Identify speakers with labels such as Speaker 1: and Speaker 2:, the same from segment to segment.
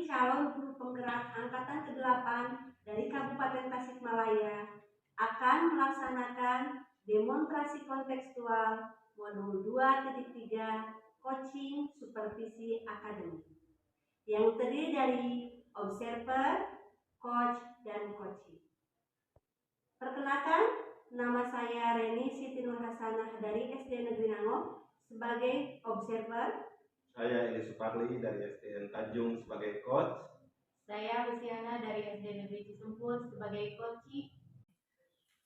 Speaker 1: calon guru penggerak angkatan ke-8 dari Kabupaten Tasikmalaya akan melaksanakan demonstrasi kontekstual modul 2.3 coaching supervisi akademik yang terdiri dari observer, coach, dan coaching. Perkenalkan, nama saya Reni Siti Nur Hasanah dari SD Negeri Nangok sebagai observer.
Speaker 2: Saya Eli Suparli dari SDN Tanjung sebagai coach.
Speaker 3: Saya Luciana dari SD Negeri Cisempul sebagai coach.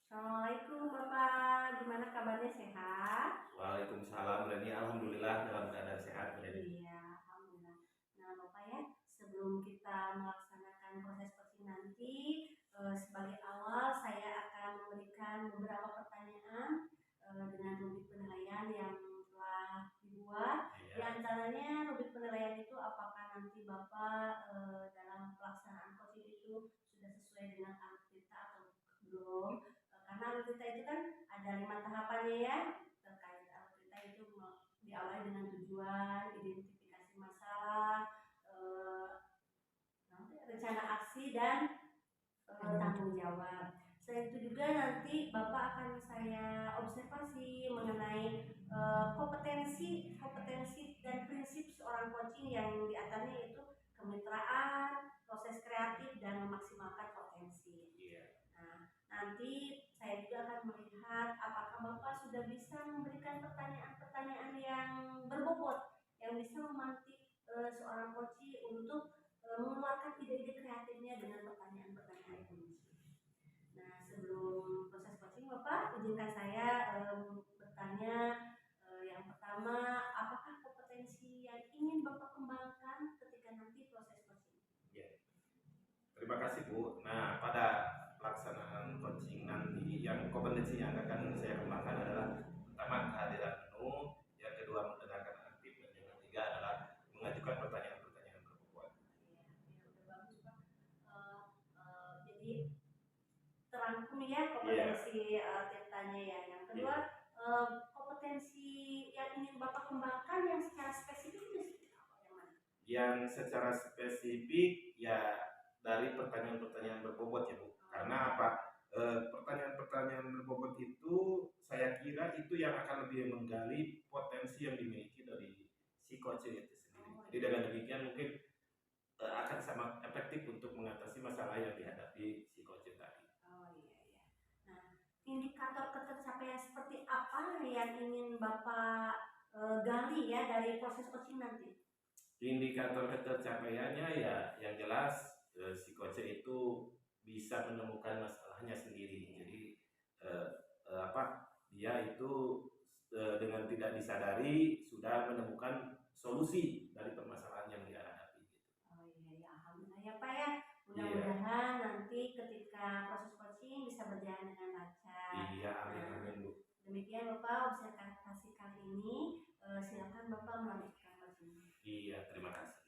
Speaker 1: Assalamualaikum Bapak, gimana kabarnya, sehat?
Speaker 2: Waalaikumsalam Reni, alhamdulillah dalam keadaan sehat Reni.
Speaker 1: Iya, alhamdulillah. Nah Bapak ya, sebelum kita melaksanakan proses coaching nanti, sebagai awal saya akan memberikan beberapa pertanyaan dengan rubrik penilaian yang telah dibuat. Di antaranya rubrik penilaian itu apakah nanti Bapak dalam pelaksanaan coaching itu sudah sesuai dengan alutsista atau belum? Karena alutsista itu kan ada 5 tahapannya ya. Terkait alutsista itu diawali dengan tujuan, identifikasi masalah, rencana aksi, dan tanggung jawab. Selain itu juga nanti Bapak akan saya observasi mengenai kompetensi dan prinsip seorang coaching yang diantaranya itu kemitraan, proses kreatif, dan memaksimalkan potensi. Nah, nanti saya juga akan melihat apakah Bapak sudah bisa memberikan pertanyaan-pertanyaan yang berbobot yang bisa memantik seorang coaching untuk mengeluarkan ide-ide kreatifnya dengan pertanyaan-pertanyaan kunci. Nah, sebelum proses coaching Bapak, izinkan saya bertanya yang pertama, apakah kompetensi yang ingin Bapak kembangkan ketika nanti proses coaching?
Speaker 2: Ya. Terima kasih Bu. Nah, pada pelaksanaan coaching nanti yang kompetensi yang akan saya kembangkan adalah pertama kehadiran penuh, yang kedua mendengarkan aktif, dan yang ketiga adalah mengajukan pertanyaan-pertanyaan berbobot.
Speaker 1: Udah bagus Pak. Jadi terangkum ya kompetensi tanya ya. Yang kedua, kompetensi yang ingin Bapak kembangkan yang secara spesifik itu yang mana?
Speaker 2: Yang secara spesifik ya dari pertanyaan-pertanyaan berbobot ya Bu. Karena apa? Pertanyaan-pertanyaan berbobot itu saya kira itu yang akan lebih menggali potensi yang dimiliki dari si coach itu sendiri. Jadi dengan demikian mungkin akan sangat efektif untuk mengatasi masalah yang dihadapi si coach tadi.
Speaker 1: Oh iya. Nah, indikator ketercapaian seperti apa yang ingin Bapak gali ya dari proses coaching nanti?
Speaker 2: Indikator ketercapaiannya ya yang jelas si coach itu bisa menemukan masalahnya sendiri. Jadi dia itu dengan tidak disadari sudah menemukan solusi dari permasalahan yang dia hadapi.
Speaker 1: Oh iya, alhamdulillah ya Pak ya. Mudah-mudahan nanti ketika proses coaching bisa berjalan dengan lancar.
Speaker 2: Iya, amin Bu.
Speaker 1: Demikian Bapak observasi kali ini. Silakan Bapak melanjutkan coaching.
Speaker 2: Iya, terima kasih.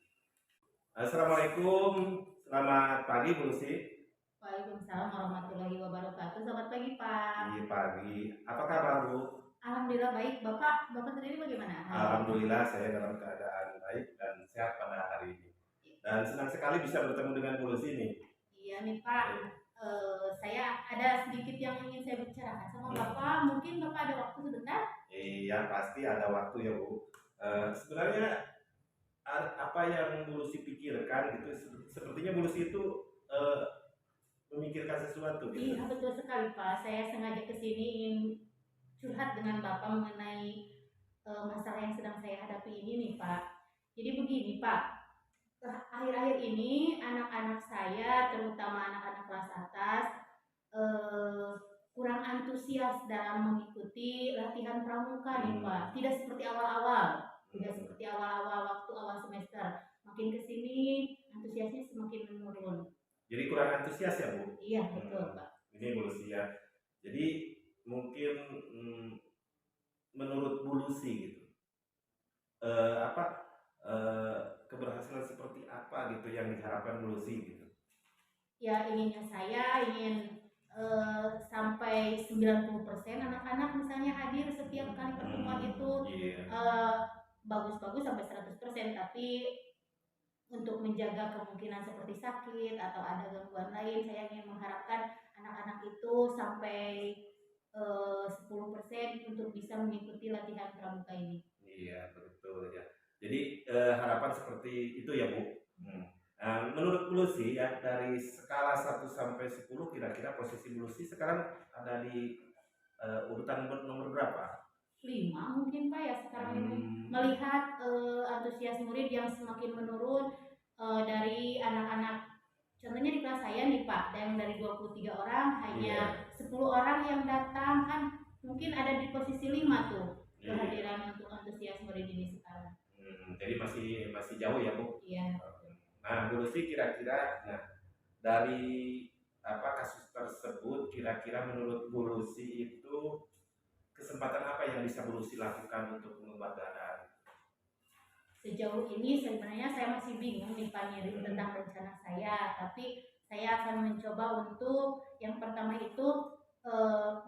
Speaker 2: Assalamualaikum, selamat pagi Bu Lucy.
Speaker 3: Waalaikumsalam warahmatullahi wabarakatuh. Selamat pagi Pak.
Speaker 2: Iya pagi. Apa kabar Bu?
Speaker 3: Alhamdulillah baik. Bapak sendiri bagaimana?
Speaker 2: Alhamdulillah saya dalam keadaan baik dan sehat pada hari ini. Dan senang sekali bisa bertemu dengan Bu Lucy ini.
Speaker 3: Iya nih Pak. Saya ada sedikit yang ingin saya bicarakan sama Bapak. Mungkin Bapak ada waktu sebentar?
Speaker 2: Iya pasti ada waktu ya Bu. Sebenarnya apa yang Bu Lucy pikirkan gitu? Sepertinya Bu Lucy itu memikirkan sesuatu gitu.
Speaker 3: Iya betul sekali Pak. Saya sengaja kesini ingin curhat dengan Bapak mengenai masalah yang sedang saya hadapi ini nih Pak. Jadi begini Pak, akhir-akhir ini anak-anak saya, terutama anak-anak kelas atas, kurang antusias dalam mengikuti latihan pramuka nih Pak. Tidak seperti awal-awal, waktu awal semester. Makin kesini antusiasnya semakin menurun.
Speaker 2: Jadi kurang antusias ya Bu?
Speaker 3: Iya betul Pak.
Speaker 2: Ini Bu Lucy ya. Jadi mungkin menurut Bu Lucy gitu, keberhasilan seperti apa gitu yang diharapkan Bu Lucy gitu?
Speaker 3: Ya saya ingin sampai 90% anak-anak misalnya hadir setiap kali pertemuan itu. Bagus-bagus sampai 100%, tapi untuk menjaga kemungkinan seperti sakit atau ada gangguan lain. Saya ingin mengharapkan anak-anak itu sampai 10% untuk bisa mengikuti latihan pramuka ini.
Speaker 2: Iya, betul ya. Jadi harapan seperti itu ya, Bu. Menurut Bu Lucy ya, dari skala 1 sampai 10 kira-kira posisi Bu Lucy sekarang ada di urutan nomor berapa?
Speaker 3: 5 mungkin Pak ya sekarang ini. Melihat antusias murid yang semakin menurun dari anak-anak, contohnya di kelas saya nih Pak, yang dari 23 orang hanya 10 orang yang datang, kan mungkin ada di posisi 5 tuh kehadiran untuk antusias murid ini sekarang.
Speaker 2: Jadi masih jauh ya, Bu?
Speaker 3: Iya.
Speaker 2: Nah, Bu Lucy kira-kira dari kasus tersebut kira-kira menurut Bu Lucy itu kesempatan apa yang bisa Bu Lucy lakukan untuk mengubah keadaan?
Speaker 3: Sejauh ini sebenarnya saya masih bingung nih Pak Nyirin tentang rencana saya, tapi saya akan mencoba untuk yang pertama itu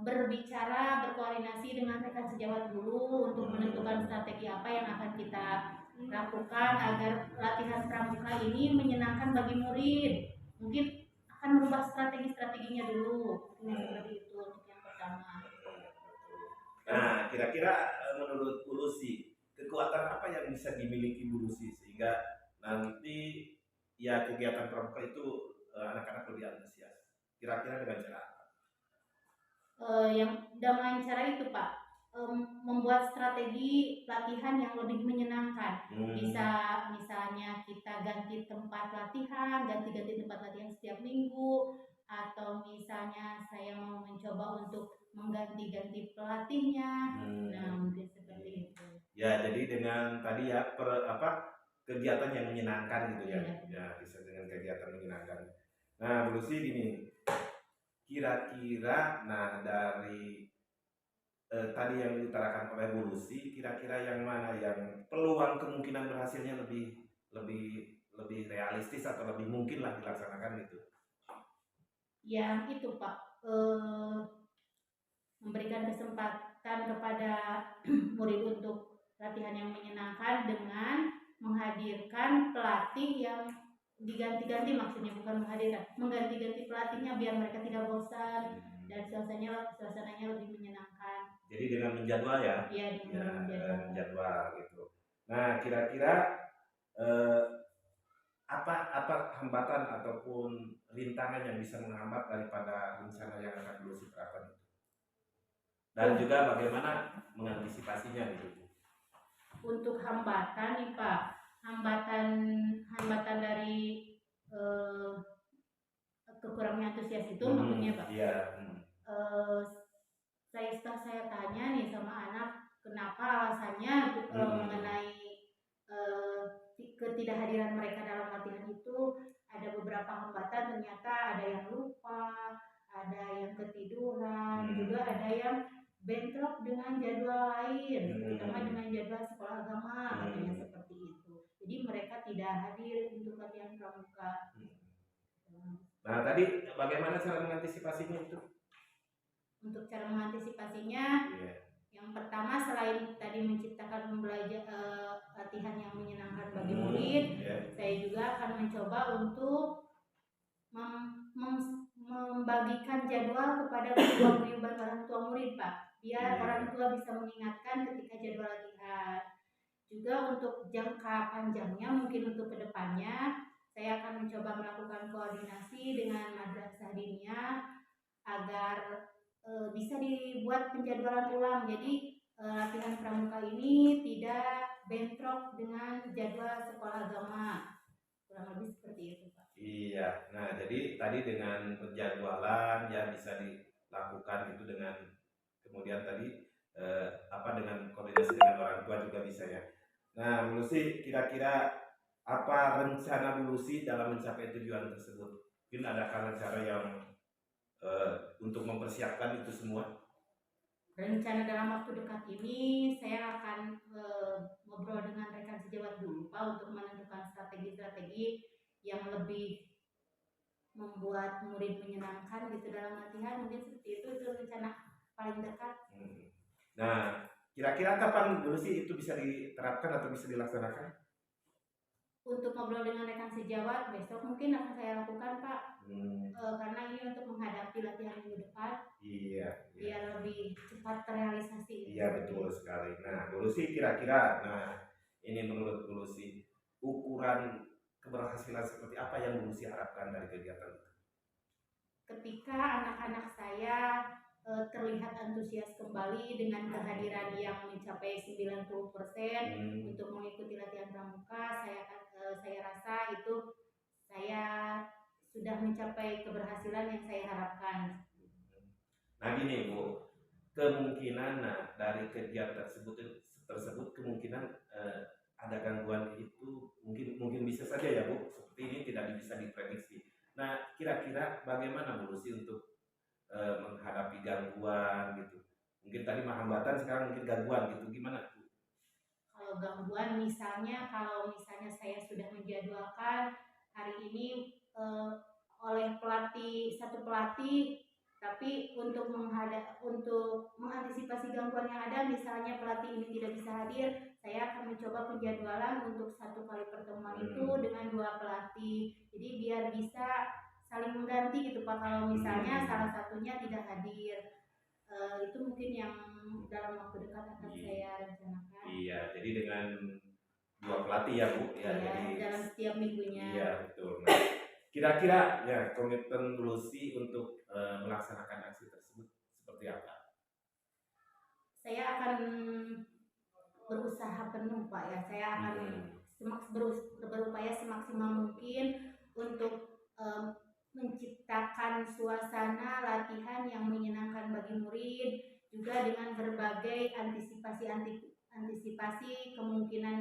Speaker 3: berbicara, berkoordinasi dengan rekan sejawat dulu untuk menentukan strategi apa yang akan kita lakukan agar latihan pramuka ini menyenangkan bagi murid. Mungkin akan merubah strategi-strateginya dulu, seperti itu untuk yang pertama.
Speaker 2: Nah, kira-kira menurut Bu Lucy, kekuatan apa yang bisa dimiliki Bu Lucy sehingga nanti ya kegiatan pramuka itu anak-anak lebih antusias? Kira-kira dengan cara apa?
Speaker 3: Yang dengan cara itu Pak, membuat strategi latihan yang lebih menyenangkan. Bisa misalnya kita ganti tempat latihan, ganti-ganti tempat latihan setiap minggu, atau misalnya saya mau mencoba untuk mengganti-ganti pelatihnya. Nah, mungkin seperti itu.
Speaker 2: Ya, jadi dengan tadi ya kegiatan yang menyenangkan gitu ya. Ya, bisa dengan kegiatan menyenangkan. Nah, Bu Lucy gini, kira-kira dari tadi yang diutarakan oleh Bu Lucy, kira-kira yang mana yang peluang kemungkinan berhasilnya lebih realistis atau lebih mungkin lah dilaksanakan gitu?
Speaker 3: Yang itu Pak, memberikan kesempatan kepada murid untuk latihan yang menyenangkan dengan menghadirkan pelatih yang diganti-ganti, maksudnya bukan mengganti-ganti pelatihnya biar mereka tidak bosan dan suasananya lebih menyenangkan.
Speaker 2: Jadi dengan menjadwal ya?
Speaker 3: Iya, dengan
Speaker 2: menjadwal gitu. Nah, kira-kira apa hambatan ataupun rintangan yang bisa menghambat daripada rencana yang akan dulu diterapkan itu? Dan juga bagaimana mengantisipasinya gitu?
Speaker 3: Untuk hambatan nih Pak, hambatan dari kekurangnya antusias itu maksudnya Pak.
Speaker 2: Iya.
Speaker 3: Setelah saya tanya nih sama anak kenapa alasannya mengenai ketidakhadiran mereka dalam latihan itu, ada beberapa hambatan, ternyata ada yang lupa, ada yang ketiduran, juga ada yang bentrok dengan jadwal lain, terutama dengan jadwal sekolah agama, katanya seperti itu. Jadi mereka tidak hadir untuk latihan pramuka.
Speaker 2: Nah, tadi bagaimana cara mengantisipasinya itu?
Speaker 3: Untuk cara mengantisipasinya, yang pertama selain tadi menciptakan latihan yang menyenangkan bagi murid, saya juga akan mencoba untuk membagikan jadwal kepada kedua orang tua murid Pak, biar orang tua bisa mengingatkan ketika jadwal latihan. Juga untuk jangka panjangnya, mungkin untuk kedepannya saya akan mencoba melakukan koordinasi dengan madrasah diniyah agar bisa dibuat penjadwalan ulang. Jadi latihan pramuka ini tidak bentrok dengan jadwal sekolah agama. Kurang lebih seperti itu Pak.
Speaker 2: Iya, nah jadi tadi dengan penjadwalan ya bisa dilakukan itu dengan kemudian tadi dengan koordinasi dengan orang tua juga bisa ya. Nah, Bu Lucy, kira-kira apa rencana Bu Lucy dalam mencapai tujuan tersebut? Mungkin adakah rencana yang untuk mempersiapkan itu semua?
Speaker 3: Rencana dalam waktu dekat ini saya akan ngobrol dengan rekan sejawat dulu Pak untuk menentukan strategi-strategi yang lebih membuat murid menyenangkan gitu dalam latihan. Mungkin seperti itu rencana paling dekat.
Speaker 2: Nah, kira-kira kapan dulu sih itu bisa diterapkan atau bisa dilaksanakan?
Speaker 3: untuk ngobrol dengan rekan sejawat besok mungkin akan saya lakukan Pak. Karena ini untuk menghadapi latihan minggu depan.
Speaker 2: Iya.
Speaker 3: Biar lebih cepat terrealisasi.
Speaker 2: Iya betul sekali. Nah, Bu Lucy kira-kira, ini menurut Bu Lucy ukuran keberhasilan seperti apa yang Bu Lucy harapkan dari kegiatan itu?
Speaker 3: Ketika anak-anak saya terlihat antusias kembali dengan kehadiran yang mencapai 90% untuk mengikuti latihan pramuka, saya rasa itu saya sudah mencapai keberhasilan yang saya harapkan.
Speaker 2: Nah gini Bu, kemungkinan dari kegiatan tersebut kemungkinan ada gangguan itu mungkin bisa saja ya Bu, seperti ini tidak bisa diprediksi. Nah kira-kira bagaimana Bu Lucy untuk menghadapi gangguan gitu? Mungkin tadi hambatan, sekarang mungkin gangguan gitu, gimana Bu?
Speaker 3: Kalau gangguan misalnya saya sudah menjadwalkan hari ini oleh satu pelatih, tapi untuk mengantisipasi gangguan yang ada, misalnya pelatih ini tidak bisa hadir, saya akan mencoba penjadwalan untuk satu kali pertemuan itu dengan 2 pelatih. Jadi biar bisa saling mengganti gitu Pak, kalau misalnya salah satunya tidak hadir. Itu mungkin yang dalam waktu dekat akan saya rencanakan.
Speaker 2: Iya, jadi dengan 2 pelatih ya Bu ya, jadi
Speaker 3: dalam setiap minggunya.
Speaker 2: Iya betul. Nah, kira-kira ya komitmen Bu Lucy untuk melaksanakan aksi tersebut seperti apa?
Speaker 3: Saya akan berusaha penuh Pak ya. Saya akan berupaya semaksimal mungkin untuk menciptakan suasana latihan yang menyenangkan bagi murid, juga dengan berbagai antisipasi kemungkinan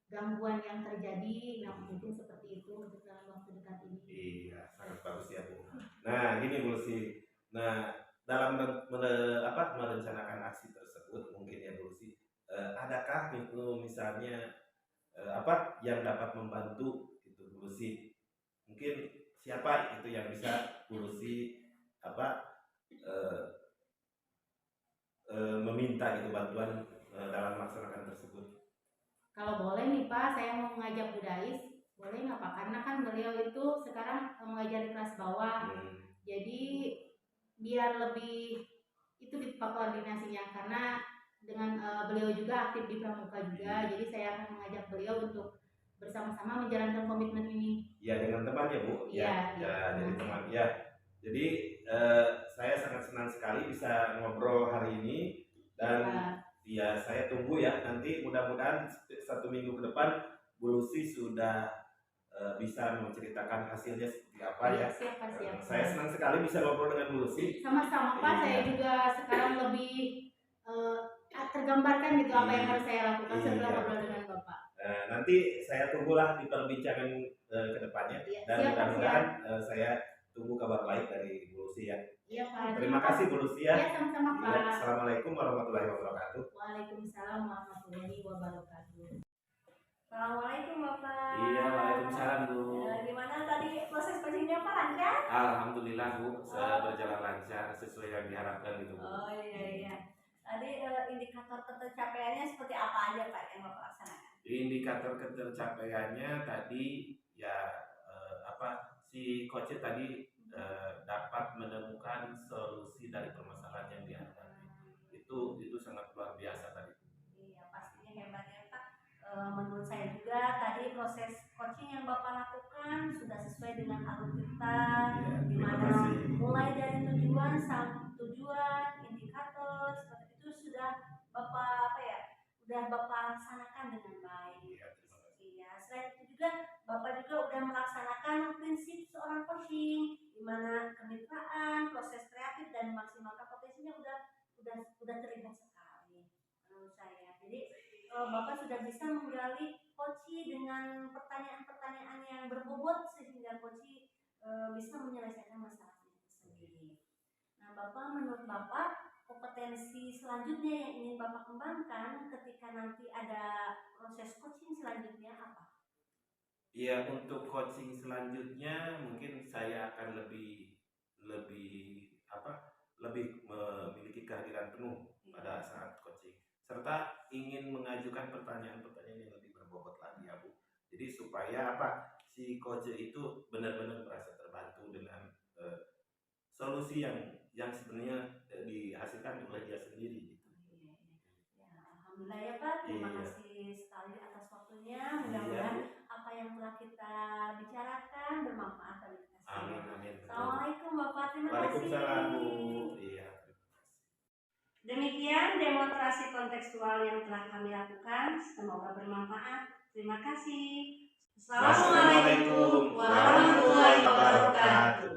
Speaker 3: gangguan yang terjadi. Nah mungkin seperti itu untuk dalam waktu dekat ini.
Speaker 2: Iya, sangat bagus ya Bu. Nah gini Bu Lucy, nah dalam merencanakan aksi tersebut mungkin ya Bu Lucy, adakah itu misalnya yang dapat membantu gitu Bu Lucy? Mungkin siapa itu yang bisa Bu Lucy meminta itu bantuan dalam melaksanakan tersebut?
Speaker 3: Kalau boleh nih Pak, saya mau mengajak Bu Dais, boleh nggak Pak? Karena kan beliau itu sekarang mengajar di kelas bawah, jadi biar lebih itu di Pak koordinasinya, karena dengan beliau juga aktif di pramuka juga, jadi saya akan mengajak beliau untuk bersama-sama menjalankan komitmen ini.
Speaker 2: Ya dengan teman ya Bu.
Speaker 3: Iya.
Speaker 2: Jadi teman ya. Jadi saya sangat senang sekali bisa ngobrol hari ini dan ya saya tunggu ya, nanti mudah-mudahan 1 minggu ke depan Bu Lucy sudah bisa menceritakan hasilnya seperti apa ya.
Speaker 3: Siap.
Speaker 2: Saya senang sekali bisa ngobrol dengan Bu Lucy.
Speaker 3: Sama-sama Pak, saya juga sekarang lebih tergambarkan gitu apa yang harus saya lakukan setelah ngobrol dengan Bapak.
Speaker 2: Nanti saya tunggulah di perbincangan ke depannya, dan mudah-mudahan saya tunggu kabar baik dari Bu Lucy ya.
Speaker 3: Iya Pak.
Speaker 2: Terima kasih Bu Lucy ya.
Speaker 3: Iya sama-sama Pak.
Speaker 2: Assalamualaikum warahmatullahi wabarakatuh.
Speaker 3: Waalaikumsalam warahmatullahi wabarakatuh.
Speaker 1: Assalamualaikum Bapak.
Speaker 2: Iya, waalaikumsalam Bu.
Speaker 1: Gimana tadi proses coachingnya Pak, lancar?
Speaker 2: Alhamdulillah Bu, berjalan lancar sesuai yang diharapkan gitu Bu.
Speaker 1: Oh iya. Tadi indikator ketercapaiannya seperti apa aja Pak yang Bapak laksanakan?
Speaker 2: Indikator ketercapaiannya tadi ya si coach tadi dapat menemukan solusi dari permasalahan yang dihadapi. Itu sangat luar biasa tadi.
Speaker 1: Iya, pastinya hebat ya Pak. Menurut saya juga tadi proses coaching yang Bapak lakukan sudah sesuai dengan alur kita, di mana mulai dari tujuan, indikator seperti itu sudah Bapak laksanakan dengan baik. Iya, selain itu juga Bapak juga sudah melaksanakan prinsip seorang coaching, di mana kemitraan, proses kreatif dan maksimalkan potensinya udah terlihat sekali menurut saya. Jadi Bapak sudah bisa menggali coaching dengan pertanyaan-pertanyaan yang berbobot sehingga coaching bisa menyelesaikan masalahnya itu sendiri. Nah, menurut Bapak kompetensi selanjutnya yang ingin Bapak kembangkan ketika nanti ada proses coaching selanjutnya apa?
Speaker 2: Iya, untuk coaching selanjutnya mungkin saya akan lebih memiliki kehadiran penuh pada saat coaching, serta ingin mengajukan pertanyaan-pertanyaan yang lebih berbobot lagi ya Bu. Jadi supaya apa, si coach itu benar-benar merasa terbantu dengan solusi yang sebenarnya dihasilkan oleh dia sendiri gitu.
Speaker 1: Ya, alhamdulillah ya Pak, terima
Speaker 2: Iya.
Speaker 1: kasih sekali atas waktunya.
Speaker 2: Iya,
Speaker 1: Mudah-mudahan
Speaker 2: Bu.
Speaker 1: apa yang telah kita bicarakan bermanfaat bagi kita semua.
Speaker 2: Amin, amin.
Speaker 1: Assalamualaikum Bapak, terima kasih.
Speaker 2: Waalaikumsalam, Bu. Iya.
Speaker 1: Demikian demonstrasi kontekstual yang telah kami lakukan. Semoga bermanfaat. Terima kasih. Assalamualaikum warahmatullahi wabarakatuh.